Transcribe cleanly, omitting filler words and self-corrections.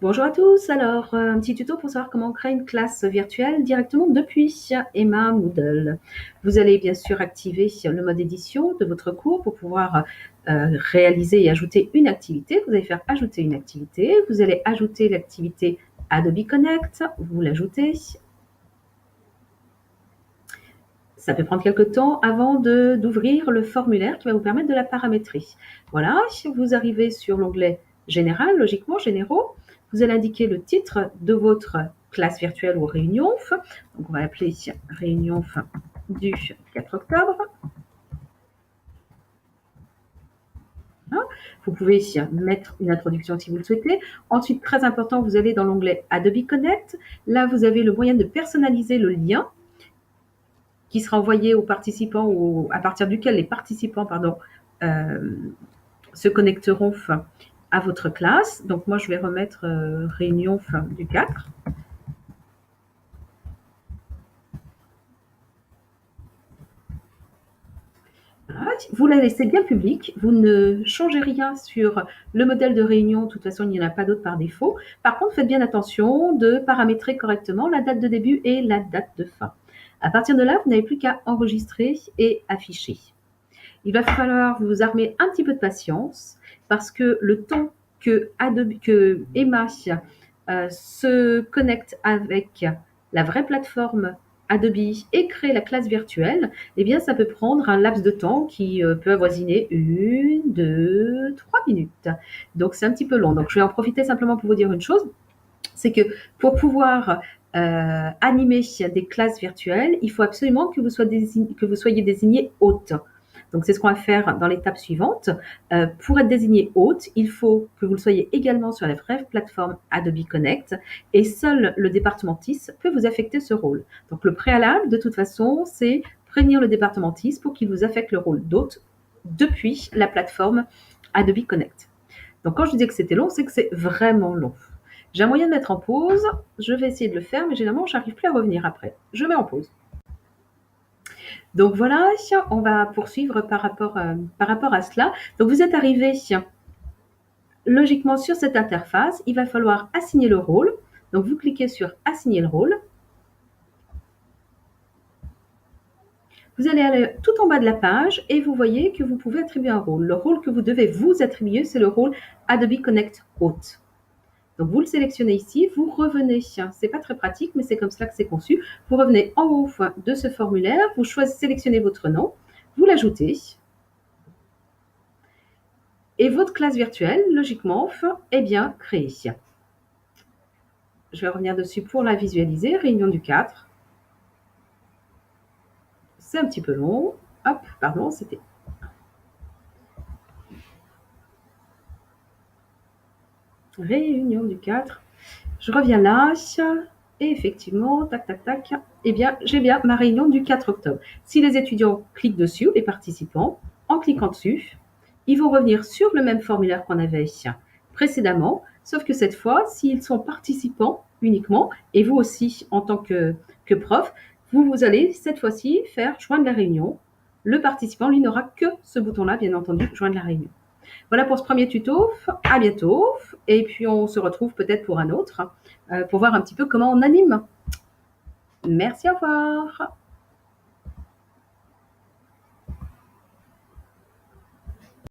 Bonjour à tous, alors un petit tuto pour savoir comment créer une classe virtuelle directement depuis Emma Moodle. Vous allez bien sûr activer le mode édition de votre cours pour pouvoir réaliser et ajouter une activité. Vous allez faire ajouter une activité, vous allez ajouter l'activité Adobe Connect, vous l'ajoutez. Ça peut prendre quelques temps avant d'ouvrir le formulaire qui va vous permettre de la paramétrer. Voilà, vous arrivez sur l'onglet Général, logiquement, Généraux. Vous allez indiquer le titre de votre classe virtuelle ou réunion. Donc, on va l'appeler Réunion du 4 octobre. Vous pouvez ici mettre une introduction si vous le souhaitez. Ensuite, très important, vous allez dans l'onglet Adobe Connect. Là, vous avez le moyen de personnaliser le lien qui sera envoyé aux participants ou à partir duquel les participants se connecteront à votre classe. Donc moi, je vais remettre réunion du 4. Vous la laissez bien publique, vous ne changez rien sur le modèle de réunion, de toute façon il n'y en a pas d'autre par défaut. Par contre, faites bien attention de paramétrer correctement la date de début et la date de fin. À partir de là, vous n'avez plus qu'à enregistrer et afficher. Il va falloir vous armer un petit peu de patience parce que le temps que Emma se connecte avec la vraie plateforme Adobe et crée la classe virtuelle, eh bien, ça peut prendre un laps de temps qui peut avoisiner 1, 2, 3 minutes. Donc, c'est un petit peu long. Donc, je vais en profiter simplement pour vous dire une chose, c'est que pour pouvoir animer des classes virtuelles, il faut absolument que vous soyez désigné hôte. Donc, c'est ce qu'on va faire dans l'étape suivante. Pour être désigné hôte, il faut que vous le soyez également sur la vraie plateforme Adobe Connect et seul le département TIS peut vous affecter ce rôle. Donc, le préalable, de toute façon, c'est prévenir le département TIS pour qu'il vous affecte le rôle d'hôte depuis la plateforme Adobe Connect. Donc, quand je disais que c'était long, c'est que c'est vraiment long. J'ai un moyen de mettre en pause. Je vais essayer de le faire, mais généralement, j'arrive plus à revenir après. Je mets en pause. Donc voilà, on va poursuivre par rapport à cela. Donc vous êtes arrivé logiquement sur cette interface. Il va falloir assigner le rôle. Donc vous cliquez sur assigner le rôle. Vous allez aller tout en bas de la page et vous voyez que vous pouvez attribuer un rôle. Le rôle que vous devez vous attribuer, c'est le rôle Adobe Connect Hôte. Donc vous le sélectionnez ici, vous revenez, c'est pas très pratique, mais c'est comme ça que c'est conçu. Vous revenez en haut de ce formulaire, vous sélectionnez votre nom, vous l'ajoutez. Et votre classe virtuelle, logiquement, est bien créée. Je vais revenir dessus pour la visualiser. Réunion du 4. C'est un petit peu long. Hop, pardon, c'était... Réunion du 4. Je reviens là. Et effectivement, tac, tac, tac. Eh bien, j'ai bien ma réunion du 4 octobre. Si les étudiants cliquent dessus, les participants, en cliquant dessus, ils vont revenir sur le même formulaire qu'on avait précédemment, sauf que cette fois, s'ils sont participants uniquement, et vous aussi en tant que prof, vous allez cette fois-ci faire joindre la réunion. Le participant, lui, n'aura que ce bouton-là, bien entendu, joindre la réunion. Voilà pour ce premier tuto. À bientôt. Et puis, on se retrouve peut-être pour un autre, pour voir un petit peu comment on anime. Merci, au revoir.